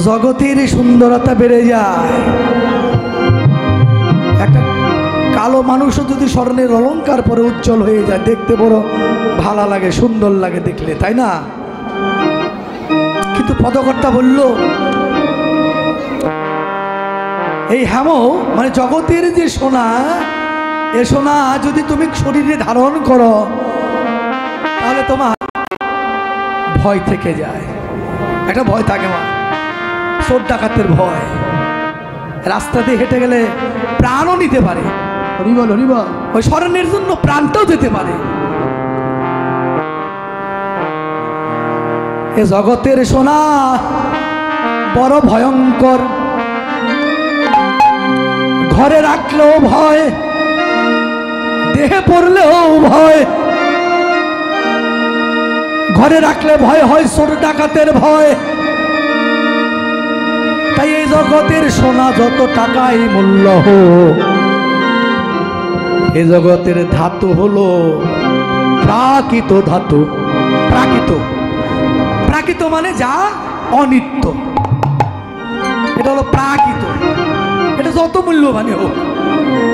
জগতের সুন্দরতা বেড়ে যায়। একটা কালো মানুষও যদি স্বর্ণের অলংকার পরে উজ্জ্বল হয়ে যায়, দেখতে বড় ভালো লাগে, সুন্দর লাগে দেখলে, তাই না? কিন্তু পদকর্তা বলল, এই হেম মানে জগতের যে সোনা, এ সোনা যদি তুমি শরীরে ধারণ করো তাহলে তোমার ভয় থেকে যায়। একটা ভয় থাকে মা, চোর ডাকাতের ভয়। রাস্তা দিয়ে হেঁটে গেলে প্রাণও নিতে পারে, হরিবল হরিবল, ওই স্মরণের জন্য প্রাণটাও যেতে পারে। এ জগতের সোনা বড় ভয়ঙ্কর, ঘরে রাখলেও ভয়, দেহে পড়লেও ভয়। ঘরে রাখলে ভয় হয় চোর ডাকাতের ভয়। তাই এই জগতের সোনা যত টাকাই মূল্য হোক, এই জগতের ধাতু হলো প্রাকৃত ধাতু। প্রাকৃত, প্রাকৃত মানে যা অনিত্য, এটা হলো প্রাকৃত। এটা যত মূল্যবানই হোক,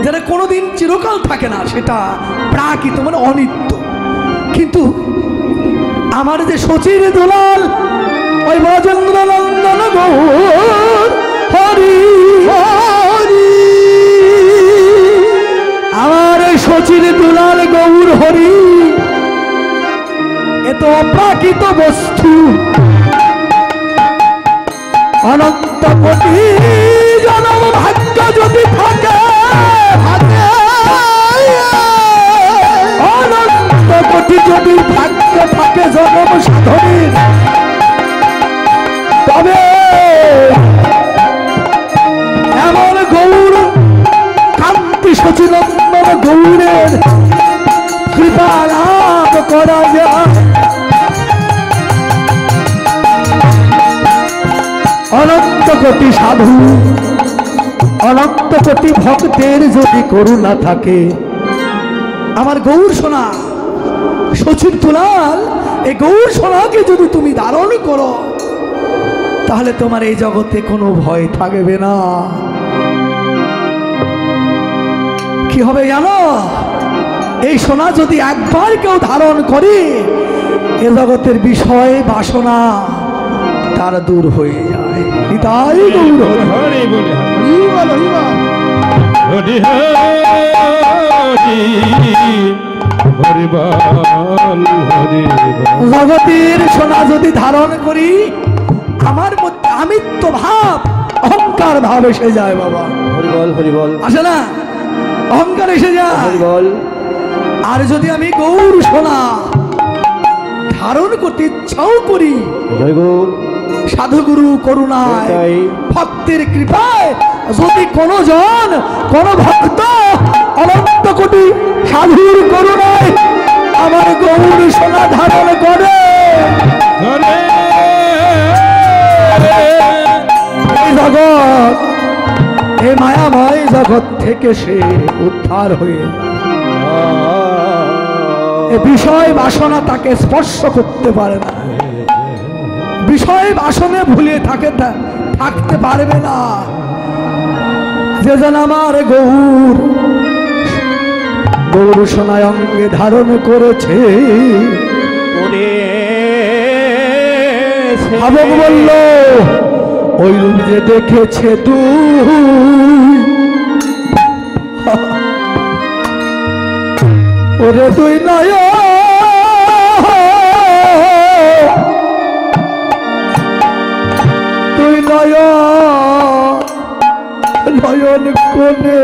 যেটা কোনোদিন চিরকাল থাকে না, সেটা প্রাকৃত মানে অনিত্য। কিন্তু আমার যে শচীর দুলাল, ওই ব্রজেন্দ্র নন্দন গৌর হরি হরি, আমার এই শচীর দুলাল গৌর হরি, এ তো অপ্রাকৃত বস্তু। অনন্ত কোটি জনম ভাগ্য যদি থাকে, অনন্ত কোটি যদি ভাগ্য থাকে জনম সাধনের, তবে এমন গৌর কান্তি সচিনন্দন গৌরের কৃপা লাভ করা যায়। অনন্ত কোটি সাধু, অনন্ত কোটি ভক্তের যদি করুণা থাকে, আমার গৌর সোনা শচীর দুলাল, এই গৌর সোনাকে যদি তুমি ধারণ করো, তাহলে তোমার এই জগতে কোনো ভয় থাকবে না। কি হবে জানো? এই সোনা যদি একবার কেউ ধারণ করে, এ জগতের বিষয় বাসনা তার দূর হয়ে যায়। তাই গৌর হরি বল হরি বল। জগতের সোনা যদি ধারণ করি, আমার মধ্যে আমিত্ব ভাব, অহংকার ভাব এসে যায়। বাবা হরি বল হরি বল, আসে না? অহংকার এসে যায় হরি বল। আর যদি আমি গৌর সোনা ধারণ করতে ইচ্ছাও করি, সাধুগুরু করুণায়, ভক্তের কৃপায়, যদি কোনো জন, কোন ভক্ত অনন্ত কোটি সাধুর করুণায় আমার গৌর সোনা ধারণ করে, এই জগৎ, এই মায়াময় জগৎ থেকে সে উদ্ধার হয়ে, এ বিষয় বাসনা তাকে স্পর্শ করতে পারে না। বিষয় বাসনে ভুলে থাকতে পারবে না। যে যেন আমার গৌর গৌর সোনায় অঙ্গে ধারণ করেছে, ভাবক বলল ওই রূপ যে দেখেছে তুই, ওরে তুই নয়, তুই নয় নয়ন কোনে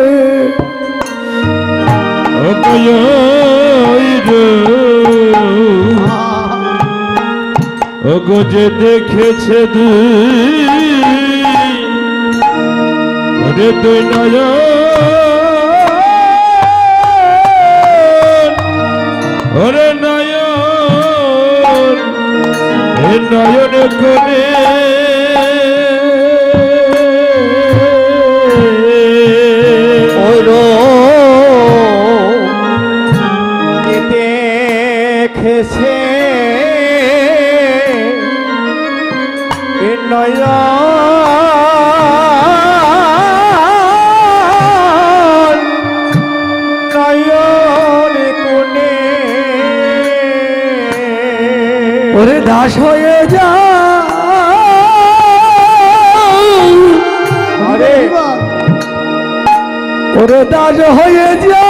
ওগো যে দেখেছে তুই, ওরে তুই নয়ন, ওরে নয়ন, এ নয়ন কোনে দেখেছে নয়ন দাস হয়ে যা আরে ওরে দাস হয়ে যা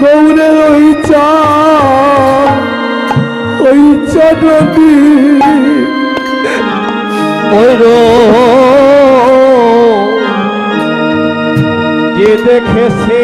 গৌরে ওই চাঁদী ওই যে দেখেছে